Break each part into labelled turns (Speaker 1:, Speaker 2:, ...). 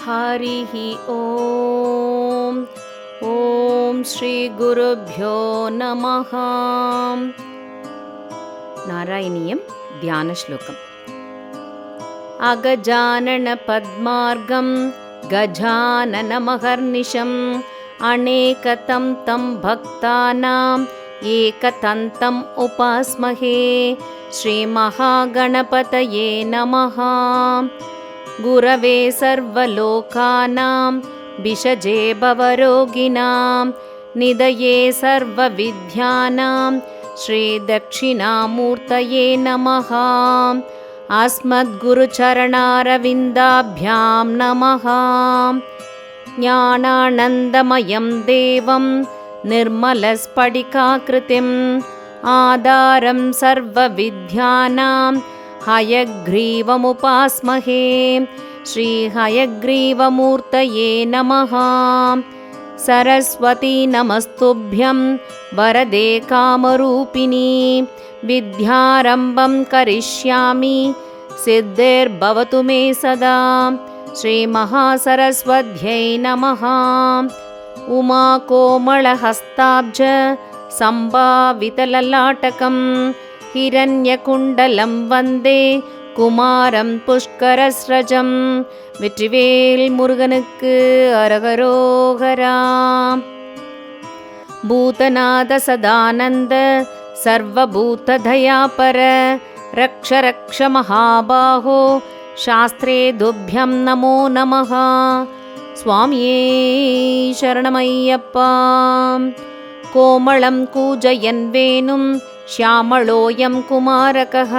Speaker 1: हरिः ॐ ॐ श्रीगुरुभ्यो नमः। नारायणीयं ध्यानश्लोकम्। अगजाननपद्मार्गं गजाननमहर्निशम् अनेकतं तं भक्तानाम् एकदन्तम् उपास्महे। श्रीमहागणपतये नमः। गुरवे सर्वलोकानां भिषजे भवरोगिणां निधये सर्वविद्यानां श्रीदक्षिणामूर्तये नमः। अस्मद्गुरुचरणारविन्दाभ्यां नमः। ज्ञानानन्दमयं देवं निर्मलस्फटिकाकृतिम् आधारं सर्वविद्यानां हयग्रीवमुपास्महे। श्रीहयग्रीवमूर्तये नमः। सरस्वती नमस्तुभ्यं वरदे कामरूपिणी। विद्यारम्भं करिष्यामि सिद्धिर्भवतु मे सदा। श्रीमहासरस्वत्यै नमः। उमाकोमलहस्ताब्ज सम्भावितललाटकं हिरण्यकुण्डलं वन्दे कुमारं पुष्करस्रजं। வெற்றிவேல் முருகனுக்கு அரகரோகரா. பூதநாத சதானந்த சர்வபூததயாபர ரக்ஷ ரக்ஷ மகாபாஹோ சாஸ்திரே துப்யம் நமோ நமः. சுவாமியே சரணமையப்பா. கோமளம் கூஜயன் வேணும் श्यामलोऽयं कुमारकः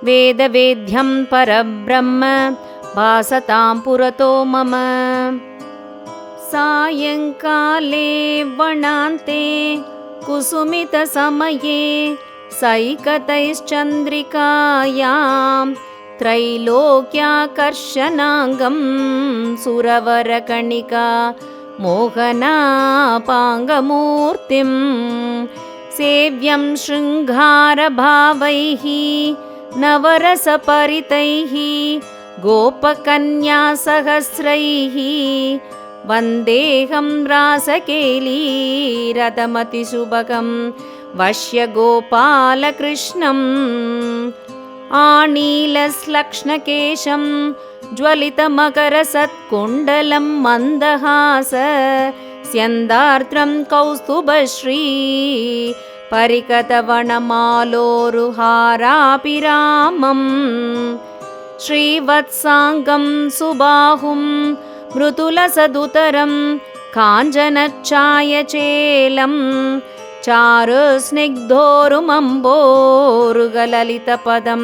Speaker 1: वेदवेद्यं परब्रह्म भासतां पुरतो मम। सायङ्काले वनान्ते कुसुमितसमये सैकतैश्चन्द्रिकायां त्रैलोक्याकर्षणाङ्गं सुरवरकणिका मोहनापाङ्गमूर्तिं सेव्यं शृङ्गारभावैः नवरसपरितैः गोपकन्यासहस्रैः वन्देऽहं रासकेलीरतमतिसुभगं वश्यगोपालकृष्णम्। आनीलश्लक्ष्णकेशं ज्वलितमकरसत्कुण्डलं मन्दहास स्यन्दार्द्रं कौस्तुभश्री परिकतवनमालोरुहाराभिरामं। श्रीवत्साङ्गं सुबाहुं मृदुलसदुतरं काञ्चनच्छायचेलं चारुस्निग्धोरुमम्बोरुगललितपदं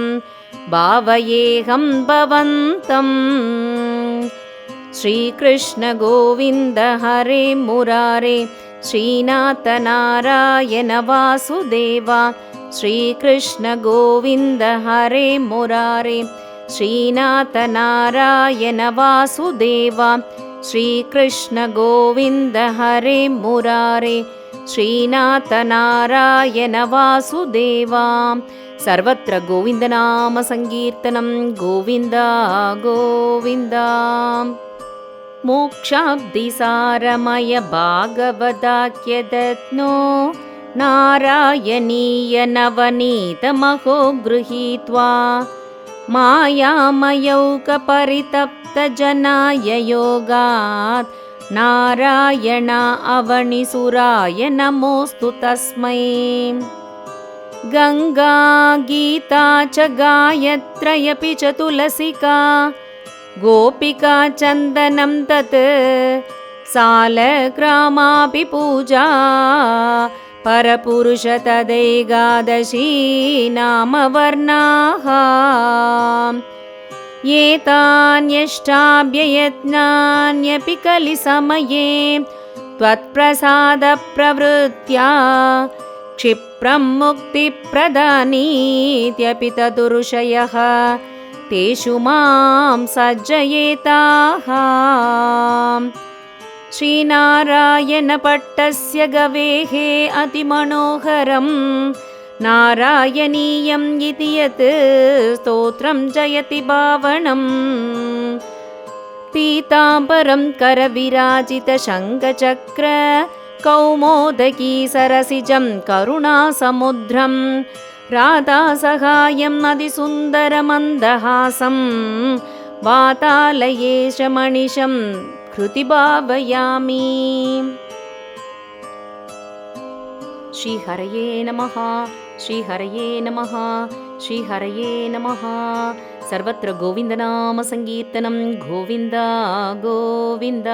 Speaker 1: भावयेऽहं भवन्तम्। श्रीकृष्ण गोविन्द हरे मुरारे श्रीनाथ नारायण वासुदेव। श्रीकृष्ण गोविन्द हरे मुरारे श्रीनाथ नारायण वासुदेव। श्रीकृष्ण गोविन्द हरे मुरारे श्रीनाथ नारायण वासुदेव। सर्वत्र गोविन्दनाम संकीर्तनं गोविन्द गोविन्द। मोक्षाब्धिसारमय भागवताख्यदत्नो नारायणीय नवनीतमहो गृहीत्वा मायामयौकपरितप्तजनाय योगात् नारायण अवनिसुराय नमोऽस्तु तस्मै। गङ्गा गीता च गायत्रयपि च तुलसिका गोपिका चन्दनं तत् सालग्रामापि पूजा परपुरुष तदैकादशी नामवर्णाः। एतान्यष्टाभ्ययत्नान्यपि कलिसमये त्वत्प्रसादप्रवृत्त्या क्षिप्रं मुक्तिप्रदानीत्यपि तदुरुषयः तेषु मां सज्जयेताः। श्रीनारायणपट्टस्य गवेः अतिमनोहरं नारायणीयं इति यत् स्तोत्रं जयति पावनं पीताम्बरं करविराजितशङ्खचक्र कौमोदकी सरसिजं करुणासमुद्रं राधासहायम् अतिसुन्दरमन्दहासं वातालयेशमनिशं हृदि भावयामि. श्रीहरये नमः. श्रीहरये नमः. श्रीहरये नमः. सर्वत्र गोविन्दनामसङ्कीर्तनं. गोविन्द गोविन्द.